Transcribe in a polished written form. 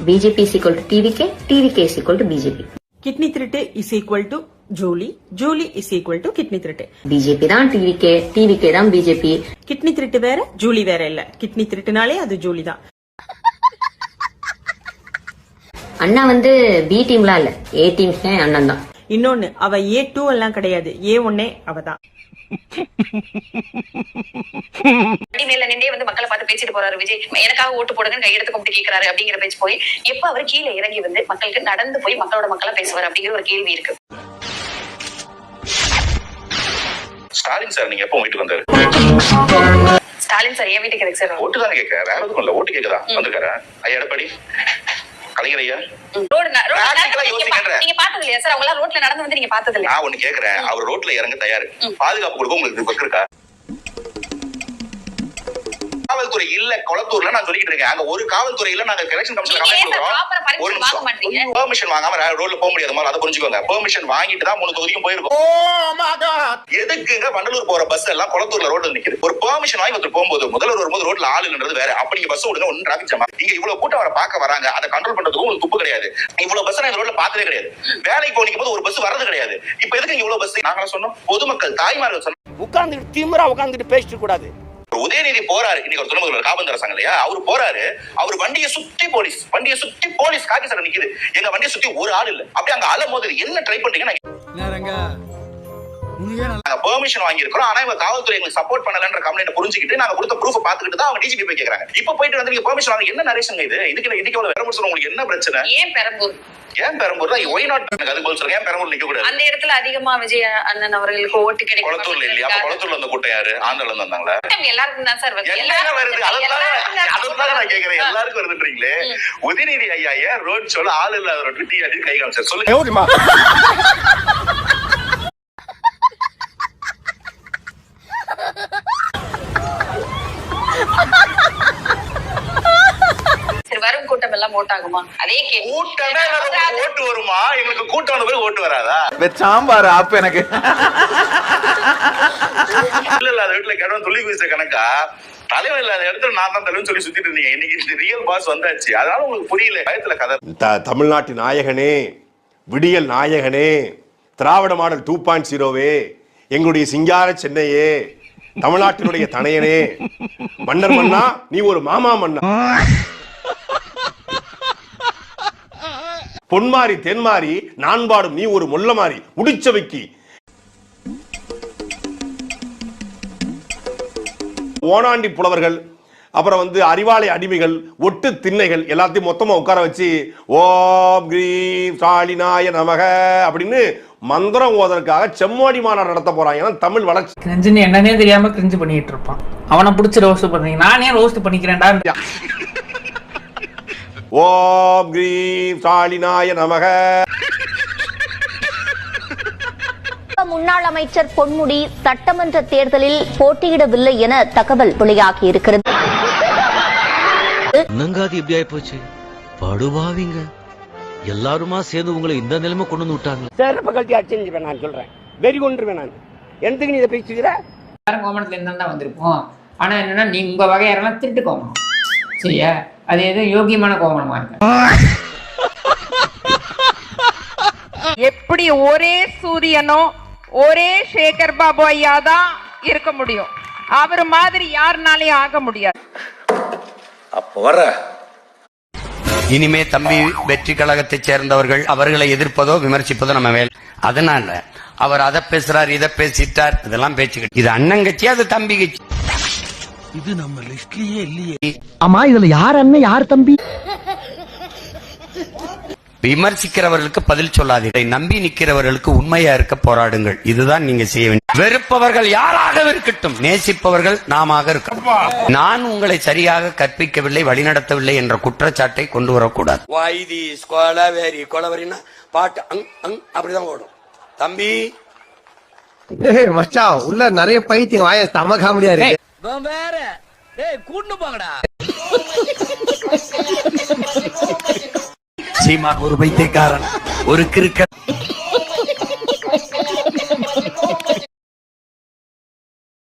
BJP is equal to TVK, TVK is equal to BJP. Kidney threat is equal to Julie, Julie is equal to kidney threat. BJP தான் TVK, TVK தான் BJP. Kidney threat வேற, Julie வேற இல்ல. Kidney threatனாலே அது Julie தான். அண்ணா வந்து B டீம்லாம் இல்ல, A teams அண்ணன் தான். இன்னொன்னு அவ A2 எல்லாம் கிடையாது, A1 அவதான். மேல நின்றே வந்து மக்களை பார்த்து பேசிட்டு போறாரு விஜய், எனக்காக ஓட்டு போடுங்கன்னு கையெடுத்து கும்பிட்டு கேட்கிறாரு அப்படிங்கிற பேச்சு போய் எப்ப அவர் கீழே இறங்கி வந்து மக்களுக்கு நடந்து போய் மக்களோட மக்களா பேசுவார் அப்படிங்கிற ஒரு கேள்வி இருக்கு. ஸ்டாலின் சார் நீங்க எப்போ வீட்டுக்கு வந்தாரு? ஸ்டாலின் சார் என் வீட்டுக்கு சார் ஓட்டு தானே கேட்க, வேற எதுவும் இல்ல, ஓட்டு கேட்கதா வந்திருக்காரு. ஐயா எடப்பாடி கலைஞர் ஐயா நீங்க பார்த்தது இல்லையா சார்? அவங்க ரோட்ல நடந்து வந்து நீங்க பார்த்தது இல்லையா? நான் ஒண்ணு கேக்குறேன், அவர் ரோட்ல இறங்க தயாரு, பாதுகாப்பு கொடுக்க உங்களுக்கு இருக்கா? காவல்துறை இல்ல கொளத்தூர்ல நான் சொல்லிட்டு இருக்கேன். அங்க ஒரு காவல்துறையில நாங்க எலெக்ஷன் கமிஷன் பெர்மிஷன் வாங்காம ரோட்ல போக முடியாது. அதை புரிஞ்சுக்கோங்க. பெர்மிஷன் வாங்கிட்டு தான் 3 தொகுதிக்கும் போயிருக்கோம். எதுக்குங்க வண்டலூர் போற பஸ் எல்லாம் கொளத்தூர்ல ரோட்ல நிக்குது? ஒரு பெர்மிஷன் வாங்கி ஒருத்தர் போகும்போது முதல்வர் வரும்போது ரோட்ல ஆள் இல்லன்றது வேற. அப்ப நீங்க பஸ் விடுங்க, ஒன்னும் டிராபிக் ஜாம். நீங்க இவ்வளவு கூட்டம் வர பாக்க வராங்க, அதை கண்ட்ரோல் பண்றதுக்கு உங்களுக்கு துப்பு கிடையாது. இவ்வளவு பஸ் நான் ரோட்ல பார்த்ததே கிடையாது. வேலைக்கு போனிக்கும் போது ஒரு பஸ் வரது கிடையாது. இப்ப எதுக்கு இவ்வளவு பஸ்? நாங்க சொன்னோம், பொதுமக்கள் தாய்மார்கள் சொன்னோம், உட்கார்ந்துட்டு திமிரா உட்கார்ந்துட்டு பேசிட்டு கூடாது. உதயநிதி போறாரு, இன்னைக்கு ஒரு துணை முதல்வர் காபந்தர சங்கம் இல்லையா, அவரு போறாரு, அவர் வண்டியை சுத்தி போலீஸ் காக்கி சட்டை நிக்குது. எங்க வண்டியை சுத்தி ஒரு ஆள் இல்ல. அப்படியே அங்க அலை மோதுது. என்ன ட்ரை பண்றீங்க? நாங்க பெர்மிஷன் வாங்கி இருக்கிறோம், ஆனா இவங்க காவல்துறை எங்களுக்கு சப்போர்ட் பண்ணலன்ற கம்ப்ளைண்ட் புரிஞ்சுக்கிட்டு நாங்க கொடுத்த ப்ரூஃப் பாத்துக்கிட்டு தான் அவங்க டிஜிபி போய் கேக்குறாங்க. இப்ப போயிட்டு வந்து நீங்க பெர்மிஷன் வாங்க, என்ன நரேஷன் இது? இதுக்கு வேற முடிச்சு உங்களுக்கு என்ன பிரச்சனை? ஏன் பெரம்பூர் தான் ஒய் நாட்? அது போல் சொல்லுங்க, ஏன் பெரம்பூர் நிக்க கூடாது? அந்த இடத்துல அதிகமா விஜய் அண்ணன் அவர்களுக்கு ஓட்டு கிடைக்கும். குளத்தூர்ல இல்லையா? அப்ப குளத்தூர்ல அந்த கூட்டம் யாரு? ஆந்திரால இருந்தாங்களா? எல்லாருக்கும் தான் சார் வருது. அதுதான் நான் கேக்குறேன், எல்லாருக்கும் வருதுன்றீங்களே. உதயநிதி ஐயா ஏன் ரோட் ஷோல ஆள் இல்லாத ரோட் டீ அடி கை காமிச்சார் சொல்லுங்க. வரும் கூட்டம் எல்லாம் ஓட்டாகுமா? அதே கூட்டமே ஓட்டு வருமா? எங்களுக்கு கூட்டம் வந்து ஓட்டு வராதா? சாம்பார் ஆப் எனக்கு இல்ல அது வீட்டுல கிடவும் துள்ளி குதிச்ச கணக்கா தலைவர் இல்லாத இடத்துல நான் தான் தலைவன் சொல்லி சுத்திட்டு இருந்தீங்க. இன்னைக்கு ரியல் பாஸ் வந்தாச்சு, அதனால உங்களுக்கு புரியல. பயத்துல கதை. தமிழ்நாட்டின் நாயகனே, விடியல் நாயகனே, திராவிட மாடல் 2.0வே, எங்களுடைய சிங்கார சென்னையே, தமிழ்நாட்டினுடைய தனையனே, மன்னர் மன்னா நீ ஒரு மாமா மன்னா, பொன்மாரி தென்மாரி நான் பாடும் நீ ஒரு முல்ல மாறி முடிச்சவைக்கு, ஓனாண்டி புலவர்கள், அப்புறம் அறிவாலய அடிமைகள், ஒட்டு திண்ணைகள் எல்லாத்தையும் மொத்தமா உட்கார வச்சு ஓம் கிரீம் சாலினாய நமக அப்படின்னு மந்திரம் ஓதற்காக செம்மோடி மாநாடு நடத்த போறாங்க. தமிழ் வளர்ச்சி கிரிஞ்சுன்னு என்னன்னே தெரியாம கிரிஞ்சு பண்ணிட்டு இருப்பான். அவனை பிடிச்சி ரோஸ்ட் பண்றீங்க, நானே ரோஸ்ட் பண்ணிக்கிறேன்டா. ஓம் கிரீம் சாலினாய நமக. முன்னாள் அமைச்சர் பொன்முடி சட்டமன்ற தேர்தலில் போட்டியிடவில்லை என தகவல் வெளியாகி இருக்கிறது. என்னங்காது இப்படி ஆயி போச்சு? படுவாவிங்க எல்லாருமா சேர்ந்து உங்களை இந்த நிலைமை கொண்டு வந்து விட்டாங்க. சிறப்பு கல்வி அடிச்சு நான் சொல்றேன், வெறி கொண்டுருவேன் நான். எதுக்கு நீ இதை பேசுகிற? கோமணத்துல இருந்தா வந்திருப்போம். ஆனா என்னன்னா நீ உங்க வகையெல்லாம் திருட்டு கோமணம் சரியா? அது எதுவும் யோகியமான கோமணமா இருக்கு. எப்படி ஒரே சூரியனோ ஒரே சேகர் பாபு ஐயா தான் இருக்க முடியும், அவர் மாதிரி யாருனாலையும் ஆக முடியாது. அப்ப வர இனிமே தம்பி வெற்றி கழகத்தை சேர்ந்தவர்கள் அவர்களை எதிர்ப்பதோ விமர்சிப்பதோ நம்ம வேலை. அதனால அவர் அதை பேசுறார், இதை பேசிட்டார், இதெல்லாம் பேச்சுக்கிட்டு இது அண்ணன் கட்சி, அது தம்பி கட்சி. இது நம்ம லிஸ்ட்லயே இல்லையே. ஆமா, இதுல யார் அண்ணன் யார் தம்பி? விமர்சிக்கிறவர்களுக்கு பதில் சொல்லாதீர்கள், நம்பி நிற்கிறவர்களுக்கு உண்மையா இருக்க போராடுங்கள். இதுதான் நீங்க செய்ய வேண்டும். வெறுப்பவர்கள் யாராக இருக்கட்டும், நேசிப்பவர்கள் நாம இருக்கட்டும். நான் உங்களை சரியாக கற்பிக்கவில்லை, வழிநடத்தவில்லை என்ற குற்றச்சாட்டை கொண்டு வரக்கூடாது. வைதி கொலவெறி கொலவெறின்னா பாட்டு அப்படிதான் ஓடும். தம்பி மச்சான் உள்ள நிறைய பைத்தியம் வாய தம காமெடியா இருக்கு. வேற கூண்டு போங்கடா. சீமா ஒரு பைத்தியக்காரன், ஒரு கிறுக்கன்.